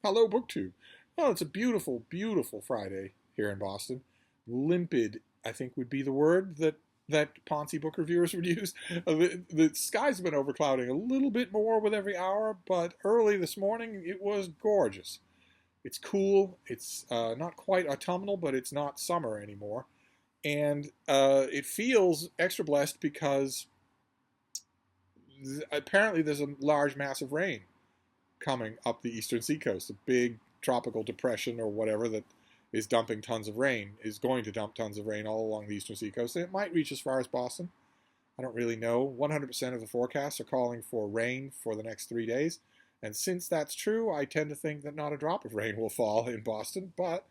Hello, BookTube. Oh, it's a beautiful, beautiful Friday here in Boston. Limpid, I think, would be the word that Ponzi book reviewers would use. The skies have been overclouding a little bit more with every hour, but early this morning it was gorgeous. It's cool. It's not quite autumnal, but it's not summer anymore. And it feels extra blessed because apparently there's a large mass of rain coming up the eastern seacoast. A big tropical depression or whatever that is dumping tons of rain, is going to dump tons of rain all along the eastern seacoast. And it might reach as far as Boston. I don't really know. 100% of the forecasts are calling for rain for the next 3 days. And since that's true, I tend to think that not a drop of rain will fall in Boston. But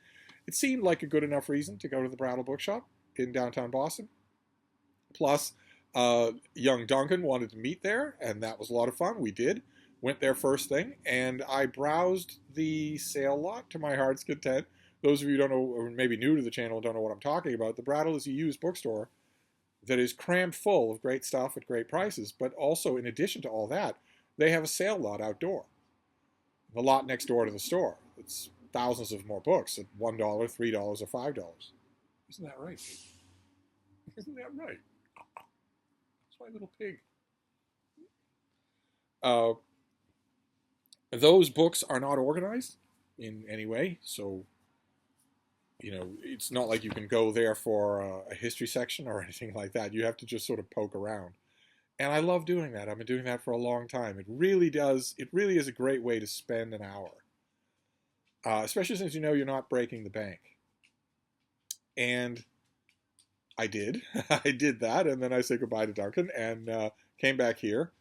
it seemed like a good enough reason to go to the Brattle Bookshop in downtown Boston. Plus, young Duncan wanted to meet there, and that was a lot of fun. We did. Went there first thing, and I browsed the sale lot to my heart's content. Those of you who don't know, or maybe new to the channel, don't know what I'm talking about. The Brattle is a used bookstore that is crammed full of great stuff at great prices, but also, in addition to all that, they have a sale lot outdoor. The lot next door to the store. It's thousands of more books at $1, $3, or $5. Isn't that right? Isn't that right? That's my little pig. Those books are not organized in any way, so it's not like you can go there for a history section or anything like that. You have to just sort of poke around. And I love doing that. I've been doing that for a long time. It really is a great way to spend an hour. Especially since you're not breaking the bank. And I did. I did that, and then I said goodbye to Duncan and came back here.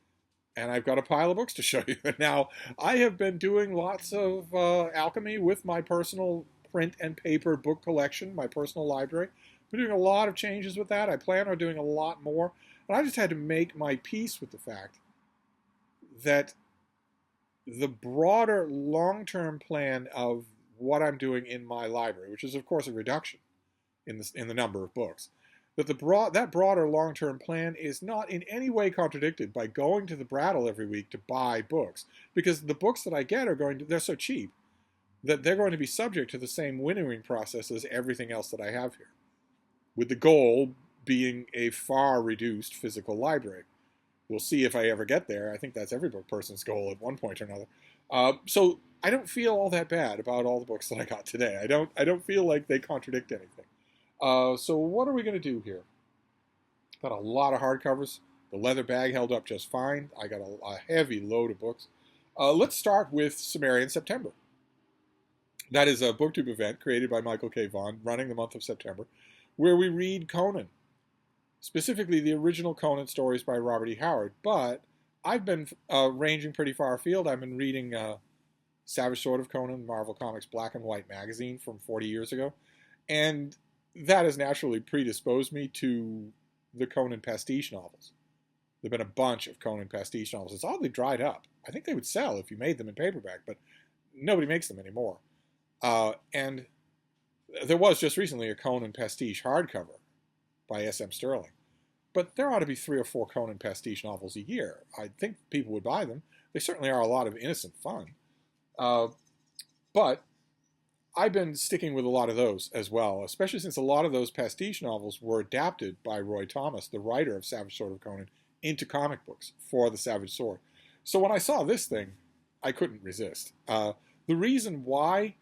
And I've got a pile of books to show you. Now, I have been doing lots of alchemy with my personal print and paper book collection, my personal library. I'm doing a lot of changes with that. I plan on doing a lot more. And I just had to make my peace with the fact that the broader long-term plan of what I'm doing in my library, which is, of course, a reduction in the number of books, that that broader long-term plan is not in any way contradicted by going to the Brattle every week to buy books, because the books that I get they're so cheap that they're going to be subject to the same winnowing process as everything else that I have here, with the goal being a far reduced physical library. We'll see if I ever get there. I think that's every book person's goal at one point or another. So I don't feel all that bad about all the books that I got today. I don't feel like they contradict anything. So what are we going to do here? Got a lot of hardcovers. The leather bag held up just fine. I got a heavy load of books. Let's start with Sumerian September. That is a BookTube event created by Michael K. Vaughan, running the month of September, where we read Conan, specifically the original Conan stories by Robert E. Howard. But I've been ranging pretty far afield. I've been reading Savage Sword of Conan, Marvel Comics Black and White magazine from 40 years ago, and that has naturally predisposed me to the Conan pastiche novels. There have been a bunch of Conan pastiche novels. It's oddly dried up. I think they would sell if you made them in paperback, but nobody makes them anymore. And there was just recently a Conan pastiche hardcover by S.M. Sterling. But there ought to be 3 or 4 Conan pastiche novels a year. I think people would buy them. They certainly are a lot of innocent fun. But I've been sticking with a lot of those as well, especially since a lot of those pastiche novels were adapted by Roy Thomas, the writer of Savage Sword of Conan, into comic books for the Savage Sword. So when I saw this thing, I couldn't resist. The reason why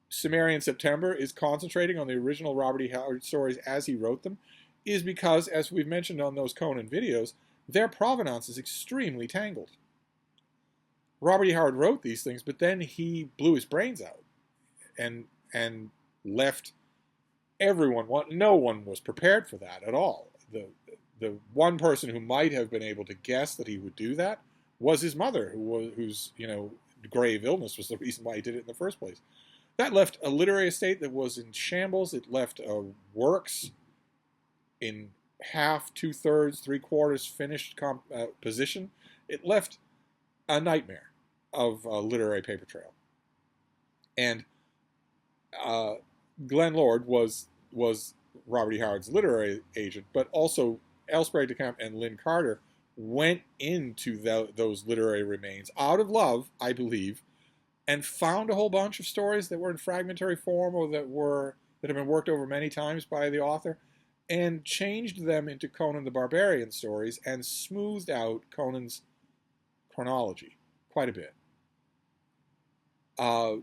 Sumerian September is concentrating on the original Robert E. Howard stories as he wrote them is because, as we've mentioned on those Conan videos, their provenance is extremely tangled. Robert E. Howard wrote these things, but then he blew his brains out and left everyone. No one was prepared for that at all. The one person who might have been able to guess that he would do that was his mother, whose grave illness was the reason why he did it in the first place. That left a literary estate that was in shambles. It left works in half, 2/3, 3/4 finished position. It left a nightmare of literary paper trail. And Glenn Lord was Robert E. Howard's literary agent, but also Elsberry de Camp and Lynn Carter went into those literary remains out of love, I believe, and found a whole bunch of stories that were in fragmentary form or that have been worked over many times by the author, and changed them into Conan the Barbarian stories and smoothed out Conan's chronology quite a bit.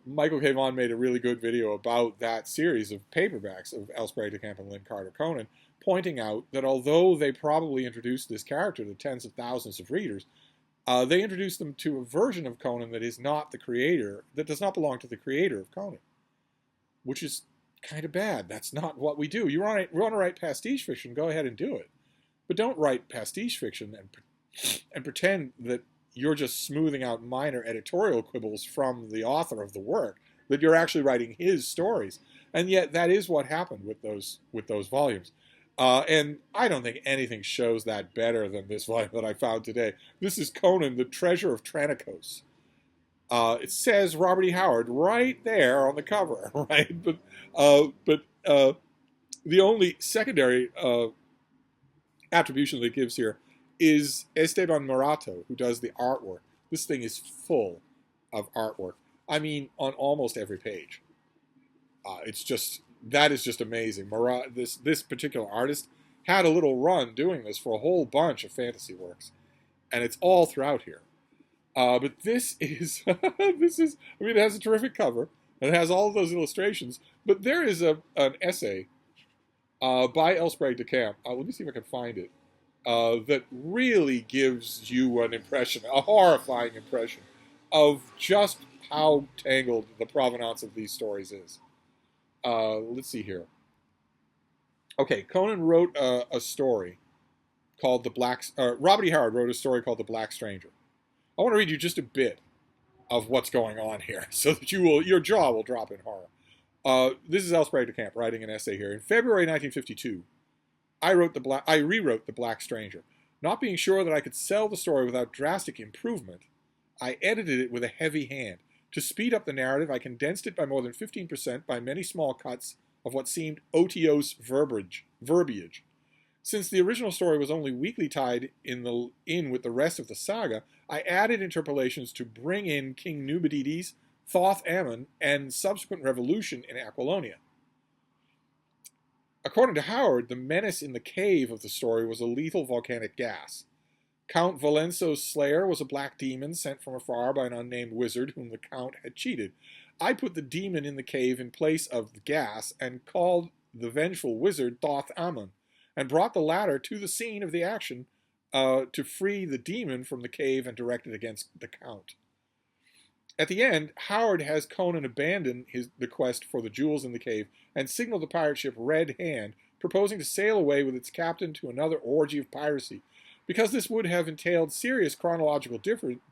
Michael K. Vaughan made a really good video about that series of paperbacks of L. Sprague de Camp and Lynn Carter Conan, pointing out that although they probably introduced this character to tens of thousands of readers, they introduced them to a version of Conan that is not the creator, that does not belong to the creator of Conan, which is kind of bad. That's not what we do. You want to write pastiche fiction, go ahead and do it. But don't write pastiche fiction and pretend that you're just smoothing out minor editorial quibbles from the author of the work, that you're actually writing his stories. And yet that is what happened with those volumes. And I don't think anything shows that better than this volume that I found today. This is Conan, the Treasure of Tranicos. It says Robert E. Howard right there on the cover, right? But the only secondary attribution that it gives here is Esteban Morato, who does the artwork. This thing is full of artwork. I mean, on almost every page. That is just amazing. This particular artist had a little run doing this for a whole bunch of fantasy works, and it's all throughout here. But this is, it has a terrific cover, and it has all of those illustrations, but there is an essay by L. Sprague de Camp, let me see if I can find it, that really gives you an impression, a horrifying impression, of just how tangled the provenance of these stories is. Let's see here. Okay, Conan wrote a story called The Black... Robert E. Howard wrote a story called The Black Stranger. I want to read you just a bit of what's going on here, so that your jaw will drop in horror. This is L. Sprague de Camp writing an essay here. In February 1952, I rewrote The Black Stranger. Not being sure that I could sell the story without drastic improvement, I edited it with a heavy hand. To speed up the narrative, I condensed it by more than 15% by many small cuts of what seemed otiose verbiage. Since the original story was only weakly tied in with the rest of the saga, I added interpolations to bring in King Numidides, Thoth Amon, and subsequent revolution in Aquilonia. According to Howard, the menace in the cave of the story was a lethal volcanic gas. Count Valenso's slayer was a black demon sent from afar by an unnamed wizard whom the Count had cheated. I put the demon in the cave in place of the gas and called the vengeful wizard Thoth Amon, and brought the latter to the scene of the action to free the demon from the cave and direct it against the Count. At the end, Howard has Conan abandon the quest for the jewels in the cave and signal the pirate ship Red Hand, proposing to sail away with its captain to another orgy of piracy. Because this would have entailed serious chronological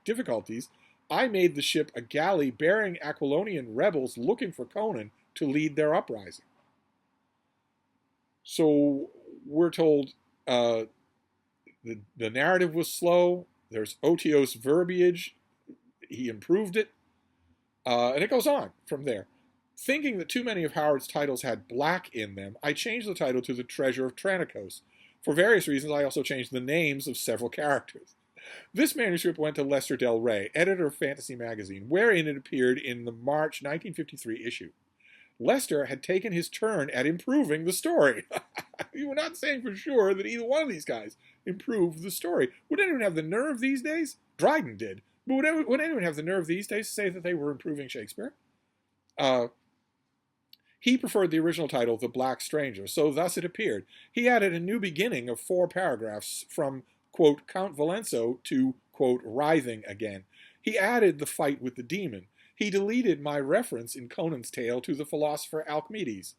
difficulties, I made the ship a galley bearing Aquilonian rebels looking for Conan to lead their uprising. So we're told the narrative was slow, there's otiose verbiage, he improved it, and it goes on from there. Thinking that too many of Howard's titles had black in them, I changed the title to The Treasure of Tranicos. For various reasons, I also changed the names of several characters. This manuscript went to Lester Del Rey, editor of Fantasy Magazine, wherein it appeared in the March 1953 issue. Lester had taken his turn at improving the story. You were not saying for sure that either one of these guys improved the story. Would anyone have the nerve these days? Dryden did. But would anyone have the nerve these days to say that they were improving Shakespeare? He preferred the original title, The Black Stranger, so thus it appeared. He added a new beginning of 4 paragraphs from, quote, Count Valenso to, quote, writhing again. He added the fight with the demon. He deleted my reference in Conan's tale to the philosopher Alcmedes.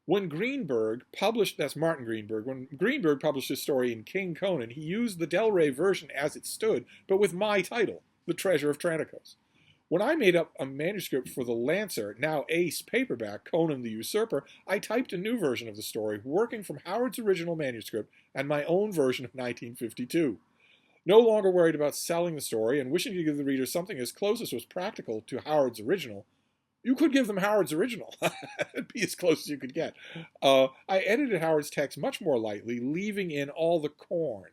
When Greenberg published, that's Martin Greenberg, when Greenberg published his story in King Conan, he used the Del Rey version as it stood, but with my title, The Treasure of Tranicos. When I made up a manuscript for the Lancer, now Ace paperback, Conan the Usurper, I typed a new version of the story, working from Howard's original manuscript and my own version of 1952. No longer worried about selling the story and wishing to give the reader something as close as was practical to Howard's original, you could give them Howard's original. It'd be as close as you could get. I edited Howard's text much more lightly, leaving in all the corn.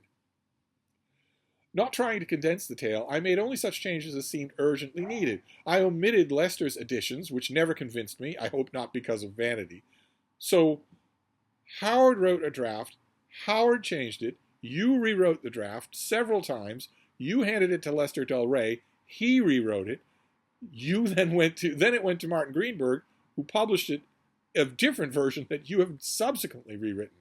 Not trying to condense the tale, I made only such changes as seemed urgently needed. I omitted Lester's additions, which never convinced me, I hope not because of vanity. So Howard wrote a draft, Howard changed it, you rewrote the draft several times, you handed it to Lester Del Rey, he rewrote it, then it went to Martin Greenberg, who published it, a different version that you have subsequently rewritten.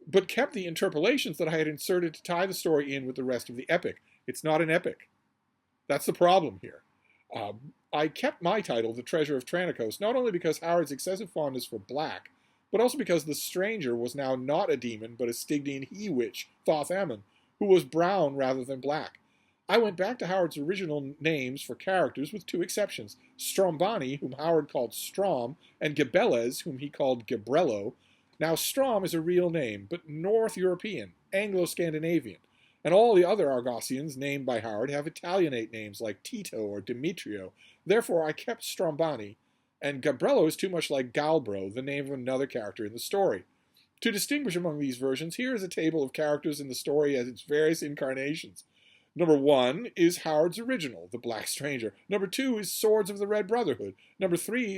But kept the interpolations that I had inserted to tie the story in with the rest of the epic. It's not an epic. That's the problem here. I kept my title, The Treasure of Tranikos, not only because Howard's excessive fondness for black, but also because the stranger was now not a demon, but a Stygian he-witch, Thoth Amon, who was brown rather than black. I went back to Howard's original names for characters with two exceptions. Strombani, whom Howard called Strom, and Gebelez, whom he called Gebrello. Now, Strom is a real name, but North European, Anglo-Scandinavian, and all the other Argosians named by Howard have Italianate names like Tito or Demetrio. Therefore, I kept Strombani, and Gabrello is too much like Galbro, the name of another character in the story. To distinguish among these versions, here is a table of characters in the story as its various incarnations. Number 1 is Howard's original, The Black Stranger. Number 2 is Swords of the Red Brotherhood. Number 3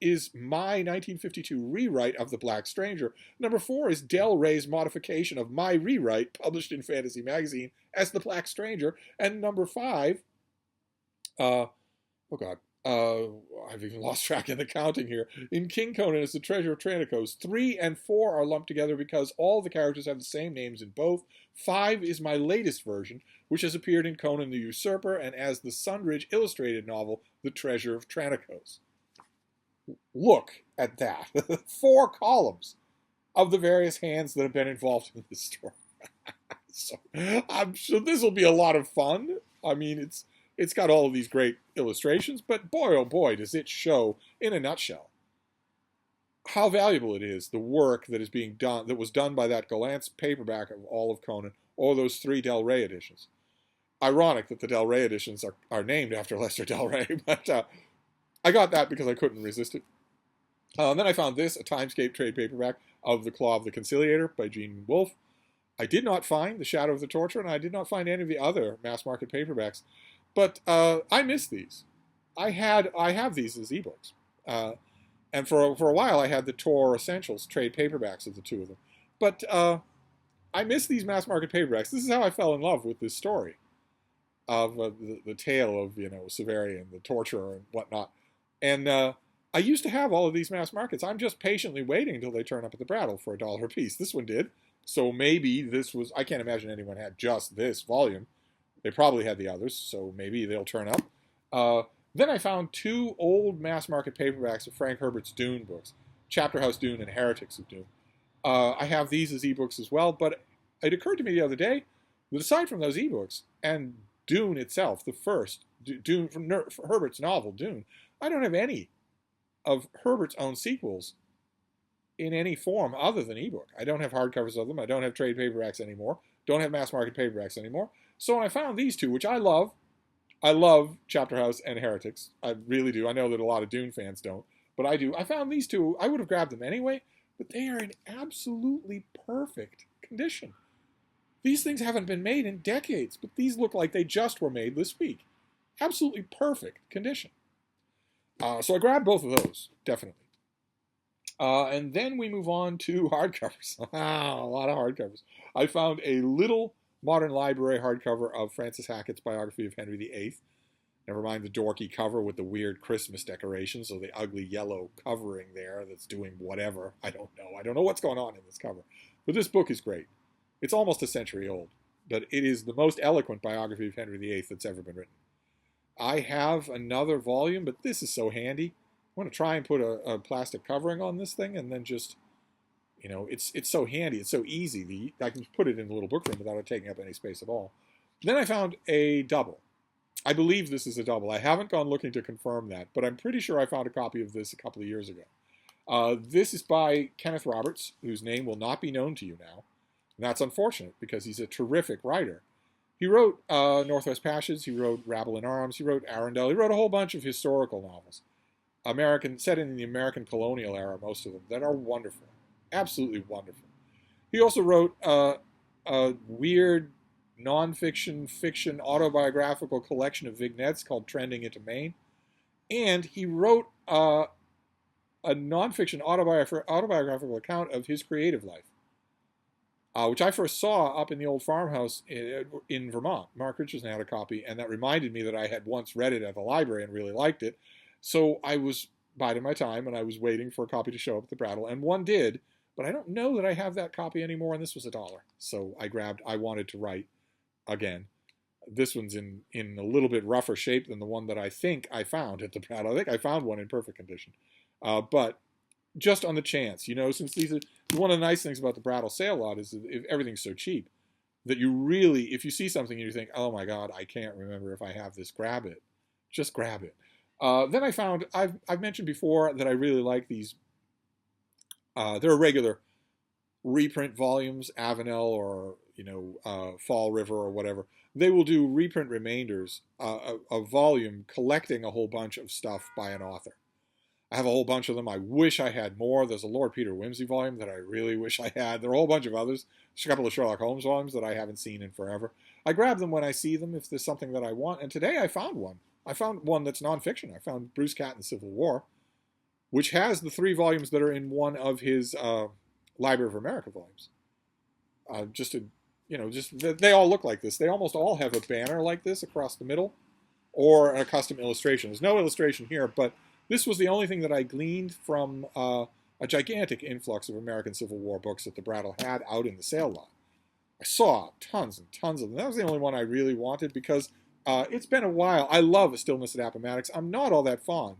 is my 1952 rewrite of The Black Stranger. Number 4 is Del Rey's modification of my rewrite, published in Fantasy Magazine, as The Black Stranger. And number 5, I've even lost track in the counting here. In King Conan is The Treasure of Tranikos. 3 and 4 are lumped together because all the characters have the same names in both. 5 is my latest version, which has appeared in Conan the Usurper and as the Sundridge illustrated novel, The Treasure of Tranikos. Look at that. 4 columns of the various hands that have been involved in this story. So I'm sure this will be a lot of fun. I mean, it's got all of these great illustrations, but boy, oh boy, does it show, in a nutshell, how valuable it is, the work that is being done, that was done by that Gollancz paperback of all of Conan, or those 3 Del Rey editions. Ironic that the Del Rey editions are named after Lester Del Rey, but I got that because I couldn't resist it. Then I found this, a Timescape trade paperback of The Claw of the Conciliator by Gene Wolfe. I did not find The Shadow of the Torturer, and I did not find any of the other mass market paperbacks. But I miss these. I have these as ebooks. And for a while I had the Tor Essentials trade paperbacks of the 2 of them. But I miss these mass market paperbacks. This is how I fell in love with this story of the tale of, Severian, the torturer and whatnot. And I used to have all of these mass markets. I'm just patiently waiting until they turn up at the Brattle for $1 a piece. This one did. So maybe this was, I can't imagine anyone had just this volume. They probably had the others, so maybe they'll turn up. Then I found 2 old mass market paperbacks of Frank Herbert's Dune books, Chapter House Dune and Heretics of Dune. I have these as ebooks as well, but it occurred to me the other day that aside from those ebooks and Dune itself, the first, Dune from Herbert's novel, Dune, I don't have any of Herbert's own sequels in any form other than ebook. I don't have hardcovers of them. I don't have trade paperbacks anymore. Don't have mass market paperbacks anymore. So when I found these 2, which I love Chapter House and Heretics. I really do. I know that a lot of Dune fans don't, but I do. I found these 2. I would have grabbed them anyway, but they are in absolutely perfect condition. These things haven't been made in decades, but these look like they just were made this week. Absolutely perfect condition. So I grabbed both of those, definitely. And then we move on to hardcovers. A lot of hardcovers. I found a little Modern Library hardcover of Francis Hackett's biography of Henry VIII. Never mind the dorky cover with the weird Christmas decorations, so the ugly yellow covering there that's doing whatever. I don't know. I don't know what's going on in this cover. But this book is great. It's almost a century old, but it is the most eloquent biography of Henry VIII that's ever been written. I have another volume, but this is so handy. I want to try and put a plastic covering on this thing and then just, it's so handy. It's so easy. I can put it in the little book room without it taking up any space at all. Then I found a double. I believe this is a double. I haven't gone looking to confirm that, but I'm pretty sure I found a copy of this a couple of years ago. This is by Kenneth Roberts, whose name will not be known to you now. And that's unfortunate because he's a terrific writer. He wrote Northwest Passage, he wrote Rabble in Arms, he wrote Arundel, he wrote a whole bunch of historical novels. Set in the American colonial era, most of them, that are wonderful. Absolutely wonderful. He also wrote a weird nonfiction, fiction, autobiographical collection of vignettes called Trending into Maine. And he wrote a nonfiction autobiographical account of his creative life, which I first saw up in the old farmhouse in Vermont. Mark Richardson had a copy, and that reminded me that I had once read it at the library and really liked it. So I was biding my time, and I was waiting for a copy to show up at the Brattle, and one did, but I don't know that I have that copy anymore, and this was $1. So I wanted to write again. This one's in a little bit rougher shape than the one that I think I found at the Brattle. I think I found one in perfect condition. But just on the chance, since these are, one of the nice things about the Brattle sale lot is that everything's so cheap that you really, if you see something and you think, oh my God, I can't remember if I have this, grab it. Just grab it. Then I found, I've mentioned before that I really like these, they're regular reprint volumes, Avenel or, Fall River or whatever. They will do reprint remainders, a volume collecting a whole bunch of stuff by an author. I have a whole bunch of them. I wish I had more. There's a Lord Peter Wimsey volume that I really wish I had. There are a whole bunch of others. There's a couple of Sherlock Holmes volumes that I haven't seen in forever. I grab them when I see them if there's something that I want. And today I found one. I found one that's nonfiction. I found Bruce Catton's Civil War, which has the 3 volumes that are in one of his Library of America volumes. They all look like this. They almost all have a banner like this across the middle or a custom illustration. There's no illustration here, but this was the only thing that I gleaned from a gigantic influx of American Civil War books that the Brattle had out in the sale lot. I saw tons and tons of them. That was the only one I really wanted because it's been a while. I love A Stillness at Appomattox. I'm not all that fond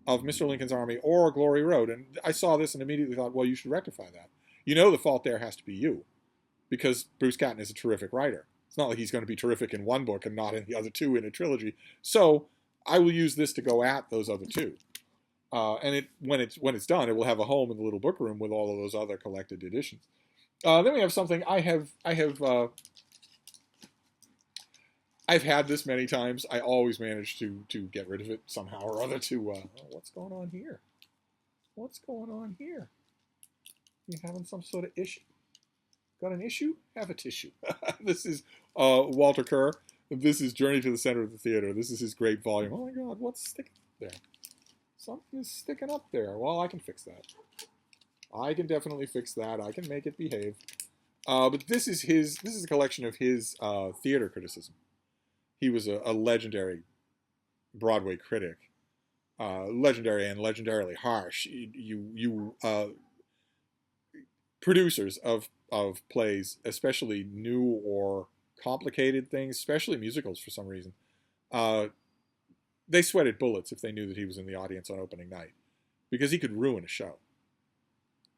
of Mr. Lincoln's Army or Glory Road. And I saw this and immediately thought, well, you should rectify that. The fault there has to be you because Bruce Catton is a terrific writer. It's not like he's going to be terrific in one book and not in the other 2 in a trilogy. So I will use this to go at those other 2. And when it's done, it will have a home in the little book room with all of those other collected editions. Then we have something I've had this many times. I always manage to get rid of it somehow or other. What's going on here? What's going on here? You having some sort of issue? Got an issue? Have a tissue. This is Walter Kerr. This is Journey to the Center of the Theater. This is his great volume. Oh my God, what's sticking there? Something is sticking up there. Well, I can fix that. I can definitely fix that. I can make it behave. But this is a collection of his theater criticism. He was a legendary Broadway critic. Legendary and legendarily harsh. You producers of plays, especially new or complicated things, especially musicals for some reason, they sweated bullets if they knew that he was in the audience on opening night because he could ruin a show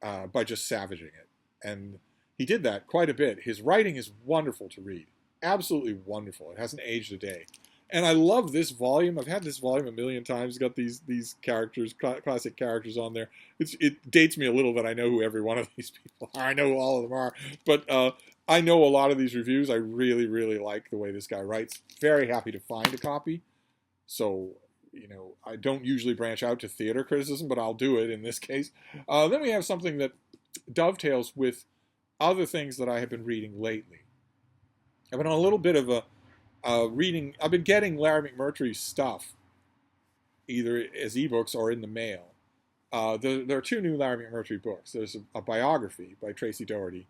by just savaging it. And he did that quite a bit. His writing is wonderful to read. Absolutely wonderful. It hasn't aged a day. And I love this volume. I've had this volume a million times. It's got these characters, classic characters on there. It dates me a little that I know who every one of these people are. I know who all of them are. But I know a lot of these reviews. I really, really like the way this guy writes. Very happy to find a copy. So, I don't usually branch out to theater criticism, but I'll do it in this case. Then we have something that dovetails with other things that I have been reading lately. I've been on a little bit of a reading. I've been getting Larry McMurtry's stuff, either as ebooks or in the mail. There are 2 new Larry McMurtry books. There's a biography by Tracy Doherty,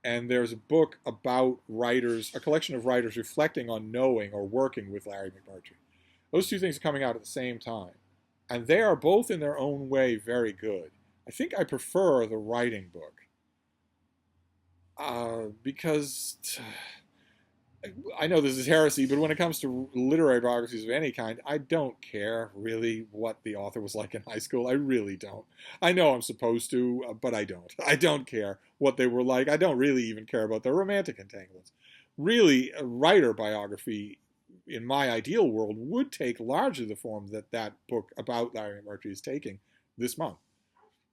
and there's a book about writers, a collection of writers reflecting on knowing or working with Larry McMurtry. Those 2 things are coming out at the same time, and they are both in their own way very good. I think I prefer the writing book because I know this is heresy, but when it comes to literary biographies of any kind, I don't care really what the author was like in high school. I really don't. I know I'm supposed to, but I don't. I don't care what they were like. I don't really even care about their romantic entanglements. Really, a writer biography in my ideal world would take largely the form that book about Larry McMurtry is taking this month.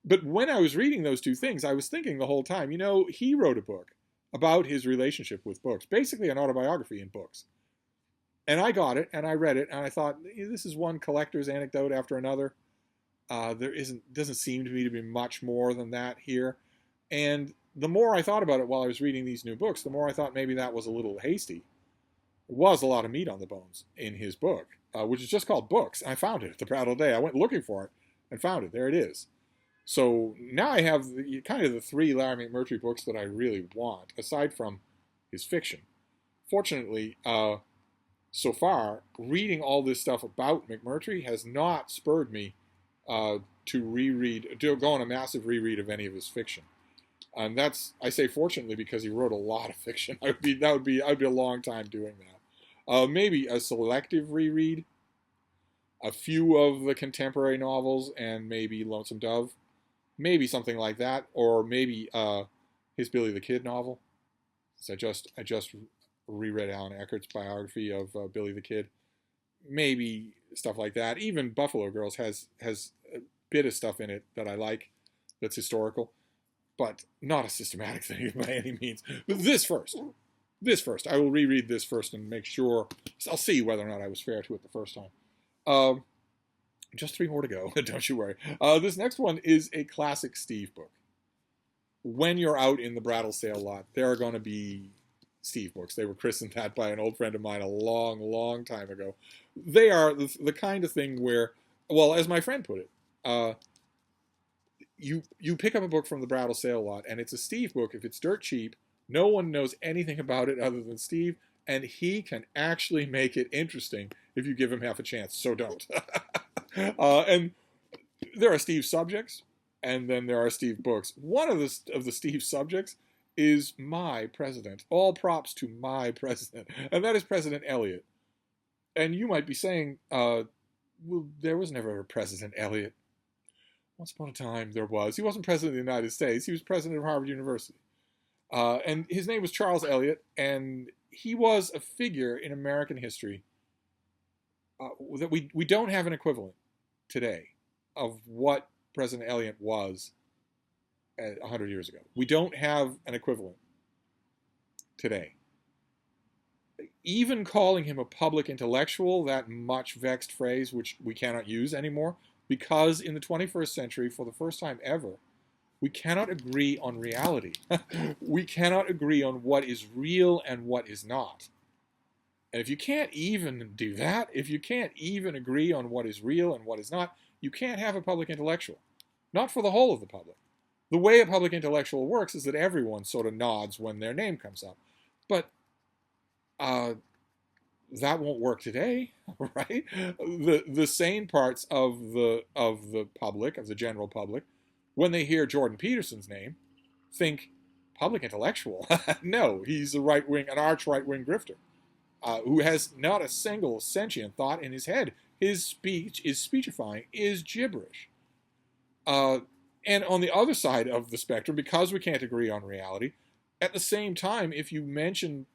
But when I was reading those 2 things, I was thinking the whole time, he wrote a book about his relationship with books, basically an autobiography in books. And I got it, and I read it, and I thought, this is one collector's anecdote after another. Doesn't seem to me to be much more than that here. And the more I thought about it while I was reading these new books, the more I thought maybe that was a little hasty. There was a lot of meat on the bones in his book, which is just called Books. I found it at the Brattle Day. I went looking for it and found it. There it is. So now I have kind of the 3 Larry McMurtry books that I really want, aside from his fiction. Fortunately, so far, reading all this stuff about McMurtry has not spurred me to go on a massive reread of any of his fiction. And that's, I say fortunately, because he wrote a lot of fiction. I'd be a long time doing that. Maybe a selective reread, a few of the contemporary novels, and maybe Lonesome Dove, maybe something like that, or maybe his Billy the Kid novel. So I just reread Alan Eckert's biography of Billy the Kid. Maybe stuff like that. Even Buffalo Girls has a bit of stuff in it that I like, that's historical, but not a systematic thing by any means. But this first. I will reread this first and make sure. I'll see whether or not I was fair to it the first time. Just 3 more to go. Don't you worry. This next one is a classic Steve book. When you're out in the Brattle sale lot, there are going to be Steve books. They were christened that by an old friend of mine a long, long time ago. They are the kind of thing where, well, as my friend put it, you pick up a book from the Brattle sale lot, and it's a Steve book. If it's dirt cheap, no one knows anything about it other than Steve, and he can actually make it interesting if you give him half a chance. So don't. And there are Steve subjects, and then there are Steve books. One of the Steve subjects is my president. All props to my president, and that is President Elliott. And you might be saying, well, there was never a President Elliott. Once upon a time, there was. He wasn't president of the United States. He was president of Harvard University. And his name was Charles Elliott, and he was a figure in American history that we don't have an equivalent today of what President Elliott was 100 years ago. We don't have an equivalent today. Even calling him a public intellectual, that much vexed phrase, which we cannot use anymore, because in the 21st century, for the first time ever, we cannot agree on reality. We cannot agree on what is real and what is not. And if you can't even do that, if you can't even agree on what is real and what is not, you can't have a public intellectual. Not for the whole of the public. The way a public intellectual works is that everyone sort of nods when their name comes up. But that won't work today, right? The sane parts of the public, of the general public, when they hear Jordan Peterson's name, think public intellectual. No, he's an arch right-wing grifter, who has not a single sentient thought in his head. His speech is speechifying, is gibberish. And on the other side of the spectrum, because we can't agree on reality, at the same time, if you mention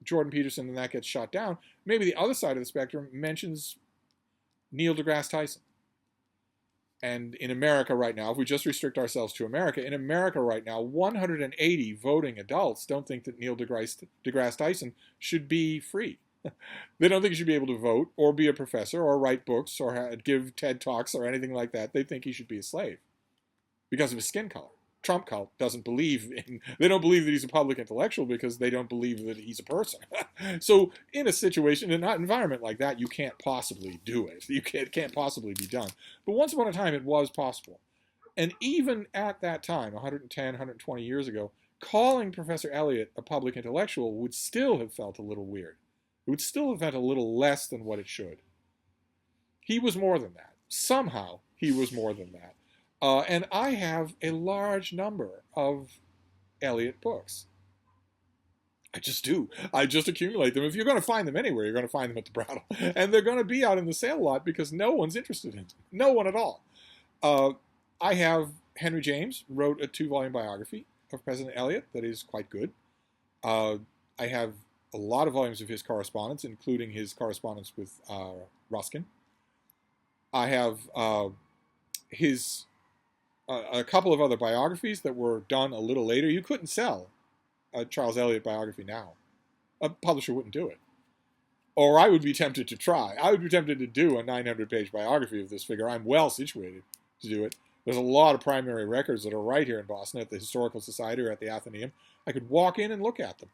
Jordan Peterson and that gets shot down, maybe the other side of the spectrum mentions Neil deGrasse Tyson. And in America right now, if we just restrict ourselves to America, in America right now, 180 voting adults don't think that Neil deGrasse Tyson should be free. They don't think he should be able to vote or be a professor or write books or give TED Talks or anything like that. They think he should be a slave because of his skin color. Trump cult doesn't believe in, they don't believe that he's a public intellectual because they don't believe that he's a person. So in a situation, in an environment like that, you can't possibly do it. You can't possibly be done. But once upon a time, it was possible. And even at that time, 110, 120 years ago, calling Professor Elliott a public intellectual would still have felt a little weird. It would still have felt a little less than what it should. He was more than that. Somehow, he was more than that. And I have a large number of Elliott books. I just do. I just accumulate them. If you're going to find them anywhere, you're going to find them at the Brattle. And they're going to be out in the sale lot because no one's interested in them. No one at all. I have Henry James wrote a 2-volume biography of President Elliott that is quite good. I have a lot of volumes of his correspondence, including his correspondence with Ruskin. I have his a couple of other biographies that were done a little later. You couldn't sell a Charles Elliott biography now. A publisher wouldn't do it. Or I would be tempted to try. I would be tempted to do a 900-page biography of this figure. I'm well situated to do it. There's a lot of primary records that are right here in Boston at the Historical Society or at the Athenaeum. I could walk in and look at them.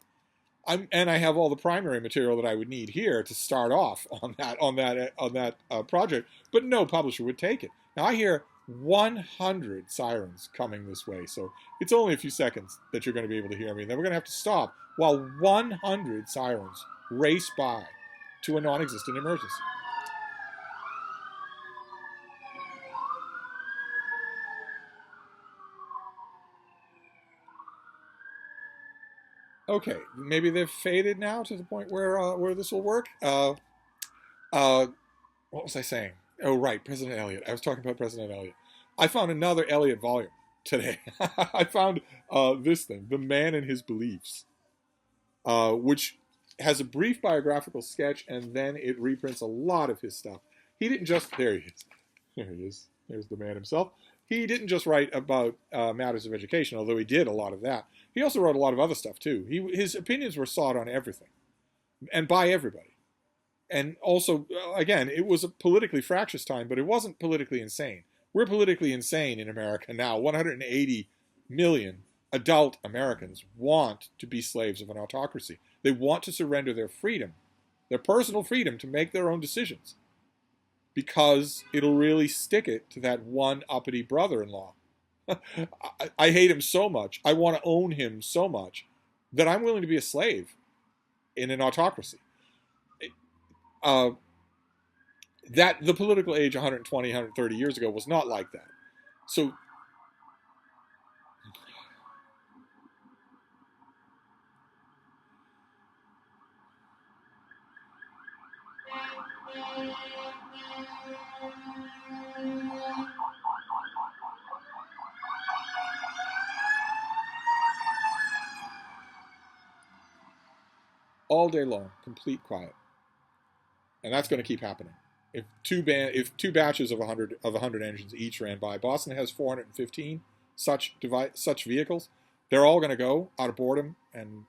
And I have all the primary material that I would need here to start off on that project. But no publisher would take it. Now I hear 100 sirens coming this way, so it's only a few seconds that you're going to be able to hear me. Then we're going to have to stop while 100 sirens race by to a non-existent emergency. Okay, maybe they've faded now to the point where this will work. What was I saying? Oh, right, President Elliott. I was talking about President Elliott. I found another Elliott volume today. I found this thing, The Man and His Beliefs, which has a brief biographical sketch, and then it reprints a lot of his stuff. He didn't just... There he is. There he is. There's the man himself. He didn't just write about matters of education, although he did a lot of that. He also wrote a lot of other stuff, too. His opinions were sought on everything, and by everybody. And also, again, it was a politically fractious time, but it wasn't politically insane. We're politically insane in America now. 180 million adult Americans want to be slaves of an autocracy. They want to surrender their freedom, their personal freedom to make their own decisions, because it'll really stick it to that one uppity brother-in-law. I hate him so much, I want to own him so much, that I'm willing to be a slave in an autocracy. That the political age 120, 130 years ago was not like that. So all day long, complete quiet. And that's going to keep happening. If two batches of 100 engines each ran by, Boston has 415 such vehicles. They're all going to go out of boredom, and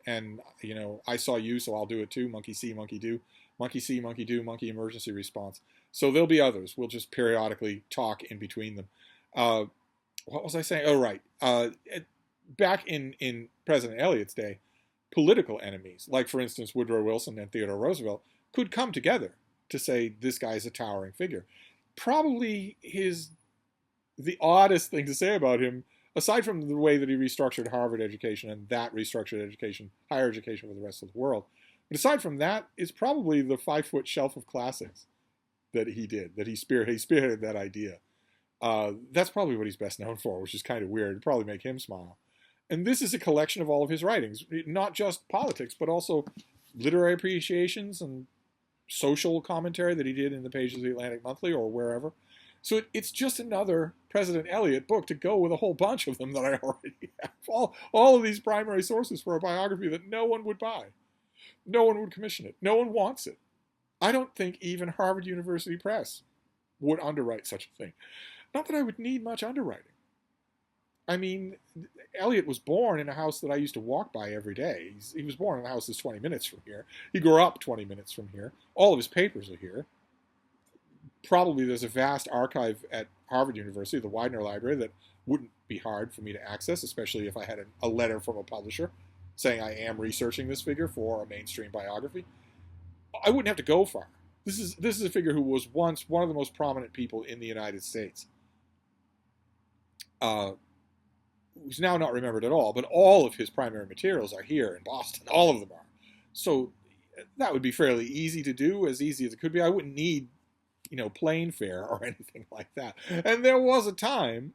I saw you, so I'll do it too. Monkey see, monkey do, monkey see, monkey do, monkey emergency response. So there'll be others. We'll just periodically talk in between them. What was I saying? Oh, right. Back in President Elliott's day, political enemies, like for instance Woodrow Wilson and Theodore Roosevelt, could come together to say this guy's a towering figure. Probably the oddest thing to say about him, aside from the way that he restructured Harvard education and that restructured education, higher education for the rest of the world, but aside from that, is probably the 5-foot shelf of classics that he did, that he spearheaded that idea. That's probably what he's best known for, which is kind of weird. It'd probably make him smile. And this is a collection of all of his writings, not just politics, but also literary appreciations and social commentary that he did in the pages of the Atlantic Monthly or wherever. So it's just another President Elliott book to go with a whole bunch of them that I already have. All of these primary sources for a biography that no one would buy. No one would commission it. No one wants it. I don't think even Harvard University Press would underwrite such a thing. Not that I would need much underwriting. I mean, Elliott was born in a house that I used to walk by every day. He was born in a house that's 20 minutes from here. He grew up 20 minutes from here. All of his papers are here. Probably there's a vast archive at Harvard University, the Widener Library, that wouldn't be hard for me to access, especially if I had a letter from a publisher saying I am researching this figure for a mainstream biography. I wouldn't have to go far. This is a figure who was once one of the most prominent people in the United States. Who's now not remembered at all, but all of his primary materials are here in Boston. All of them are. So that would be fairly easy to do, as easy as it could be. I wouldn't need, plane fare or anything like that. And there was a time,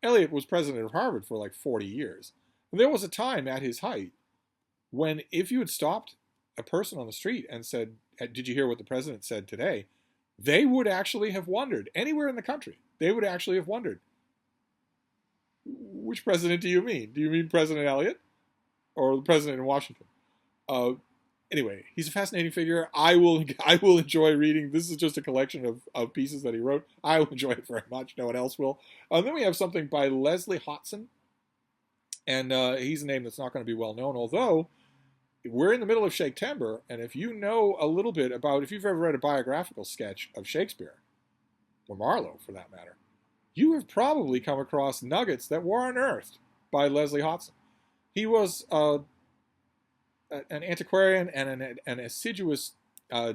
Elliott was president of Harvard for like 40 years. And there was a time at his height when if you had stopped a person on the street and said, did you hear what the president said today? They would actually have wondered, anywhere in the country, they would actually have wondered, which president do you mean? Do you mean President Elliott or the president in Washington? Anyway, he's a fascinating figure. I will enjoy reading. This is just a collection of pieces that he wrote. I will enjoy it very much. No one else will. Then we have something by Leslie Hotson. And he's a name that's not going to be well known, although we're in the middle of Shakespeare, and if you know a little bit about, if you've ever read a biographical sketch of Shakespeare, or Marlowe for that matter, you have probably come across nuggets that were unearthed by Leslie Hodson. He was an antiquarian and an assiduous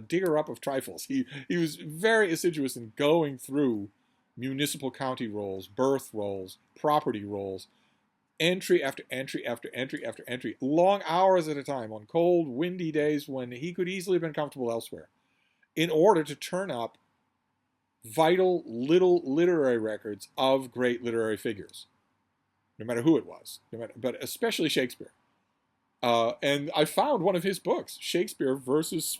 digger up of trifles. He was very assiduous in going through municipal county rolls, birth rolls, property rolls, entry after entry after entry after entry, long hours at a time on cold, windy days when he could easily have been comfortable elsewhere, in order to turn up vital little literary records of great literary figures, no matter who it was, but especially Shakespeare. And I found one of his books, Shakespeare versus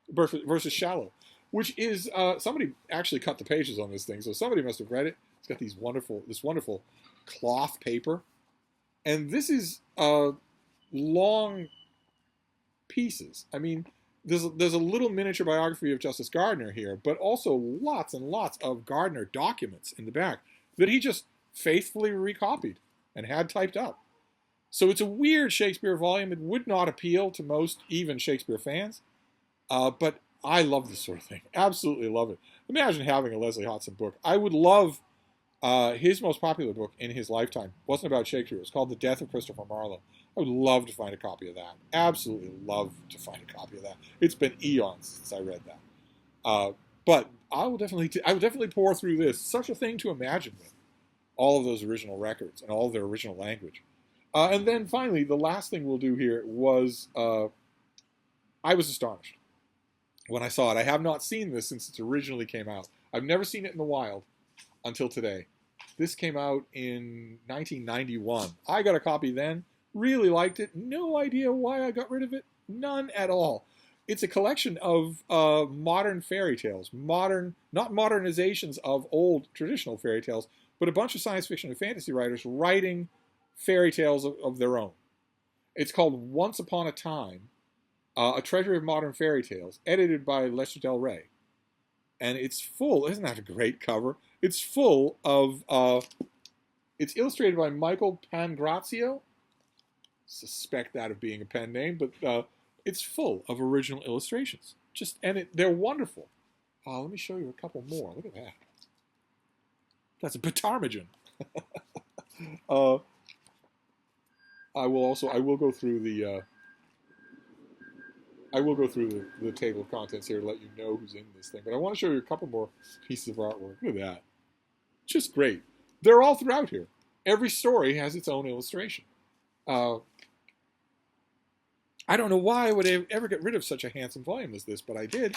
versus Shallow, which is somebody actually cut the pages on this thing, so somebody must have read it. It's got this wonderful cloth paper, and this is long pieces. I mean, there's a little miniature biography of Justice Gardner here, but also lots and lots of Gardner documents in the back that he just faithfully recopied and had typed up. So it's a weird Shakespeare volume. It would not appeal to most, even Shakespeare fans, but I love this sort of thing. Absolutely love it. Imagine having a Leslie Hodson book. I would love his most popular book in his lifetime. Wasn't about Shakespeare. It was called The Death of Christopher Marlowe. I would love to find a copy of that. Absolutely love to find a copy of that. It's been eons since I read that. But I will definitely pour through this. Such a thing to imagine with all of those original records and all of their original language. And then finally, the last thing we'll do here was I was astonished when I saw it. I have not seen this since it originally came out. I've never seen it in the wild until today. This came out in 1991. I got a copy then, really liked it. No idea why I got rid of it. None at all. It's a collection of modern fairy tales. Not modernizations of old traditional fairy tales, but a bunch of science fiction and fantasy writers writing fairy tales of their own. It's called Once Upon a Time, A Treasury of Modern Fairy Tales, edited by Lester Del Rey. And it's full, isn't that a great cover? It's full of, it's illustrated by Michael Pangrazio. Suspect that of being a pen name, but it's full of original illustrations. They're wonderful. Let me show you a couple more. Look at that. That's a Ptarmigan. I will go through the table of contents here to let you know who's in this thing. But I want to show you a couple more pieces of artwork. Look at that. Just great. They're all throughout here. Every story has its own illustration. I don't know why I would ever get rid of such a handsome volume as this, but I did.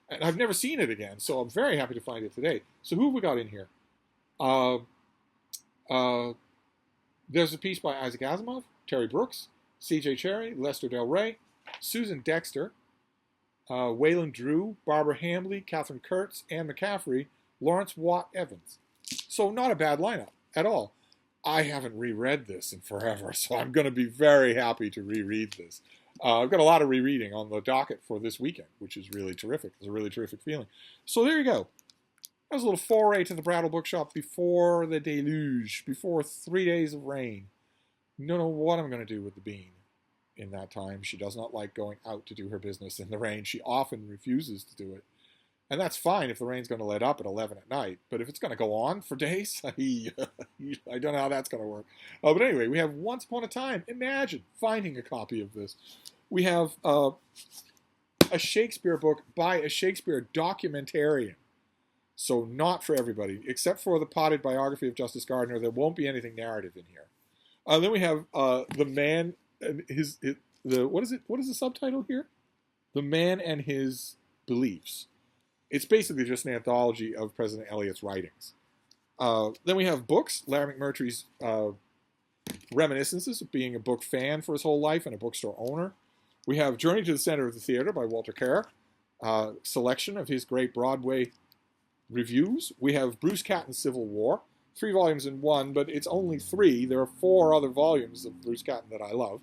And I've never seen it again, so I'm very happy to find it today. So who have we got in here? There's a piece by Isaac Asimov, Terry Brooks, C.J. Cherryh, Lester Del Rey, Susan Dexter, Wayland Drew, Barbara Hambley, Catherine Kurtz, Anne McCaffrey, Lawrence Watt Evans. So not a bad lineup at all. I haven't reread this in forever, so I'm going to be very happy to reread this. I've got a lot of rereading on the docket for this weekend, which is really terrific. It's a really terrific feeling. So there you go. That was a little foray to the Brattle Bookshop before the deluge, before 3 days of rain. Don't know what I'm going to do with the bean in that time. She does not like going out to do her business in the rain. She often refuses to do it. And that's fine if the rain's going to let up at 11 at night. But if it's going to go on for days, I don't know how that's going to work. But anyway, we have Once Upon a Time. Imagine finding a copy of this. We have a Shakespeare book by a Shakespeare documentarian. So not for everybody. Except for the potted biography of Justice Gardner, there won't be anything narrative in here. Then we have The Man and what is the subtitle here? The Man and His Beliefs. It's basically just an anthology of President Elliott's writings. Then we have books. Larry McMurtry's reminiscences of being a book fan for his whole life and a bookstore owner. We have Journey to the Center of the Theater by Walter Kerr. Selection of his great Broadway reviews. We have Bruce Catton's Civil War. 3 volumes in one, but it's only 3. There are 4 other volumes of Bruce Catton that I love.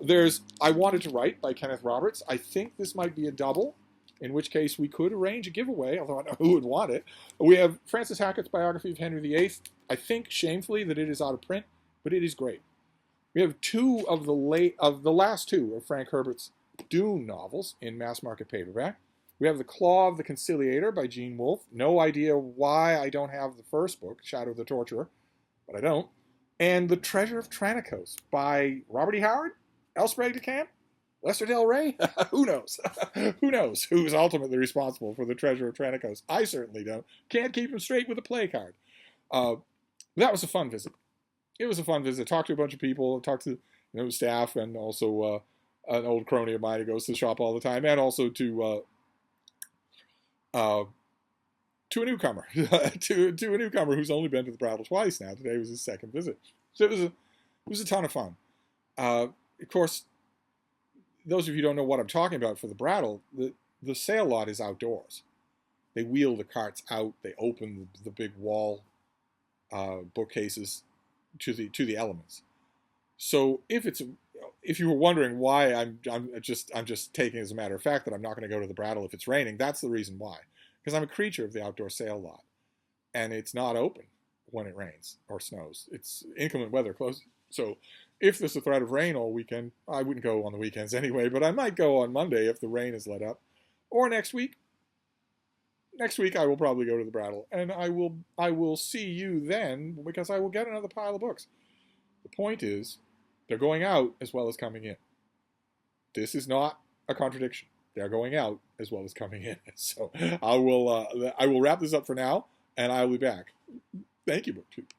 There's I Wanted to Write by Kenneth Roberts. I think this might be a double, in which case we could arrange a giveaway, although I don't know who would want it. We have Francis Hackett's biography of Henry VIII. I think, shamefully, that it is out of print, but it is great. We have 2 of the last 2 of Frank Herbert's Dune novels in mass market paperback. We have The Claw of the Conciliator by Gene Wolfe. No idea why I don't have the first book, Shadow of the Torturer, but I don't. And The Treasure of Tranicos by Robert E. Howard, L. Sprague de Camp, Lester Del Rey? Who knows? Who knows who's ultimately responsible for The Treasure of Tranicos? I certainly don't. Can't keep him straight with a play card. That was a fun visit. It was a fun visit. Talked to a bunch of people, talked to staff, and also an old crony of mine who goes to the shop all the time, and also to a newcomer, to a newcomer who's only been to the Brattle twice now. Today was his second visit, so it was a ton of fun. Of course, those of you who don't know what I'm talking about for the Brattle, the sale lot is outdoors. They wheel the carts out. They open the big wall bookcases to the elements. So if you were wondering why I'm just taking as a matter of fact that I'm not going to go to the Brattle if it's raining, that's the reason why. Because I'm a creature of the outdoor sale lot, and it's not open when it rains or snows. It's inclement weather close. So if there's a threat of rain all weekend, I wouldn't go on the weekends anyway, but I might go on Monday if the rain is let up, or next week. Next week I will probably go to the Brattle, and I will see you then because I will get another pile of books. The point is, they're going out as well as coming in. This is not a contradiction. They're going out as well as coming in. So I will wrap this up for now, and I will be back. Thank you, BookTube.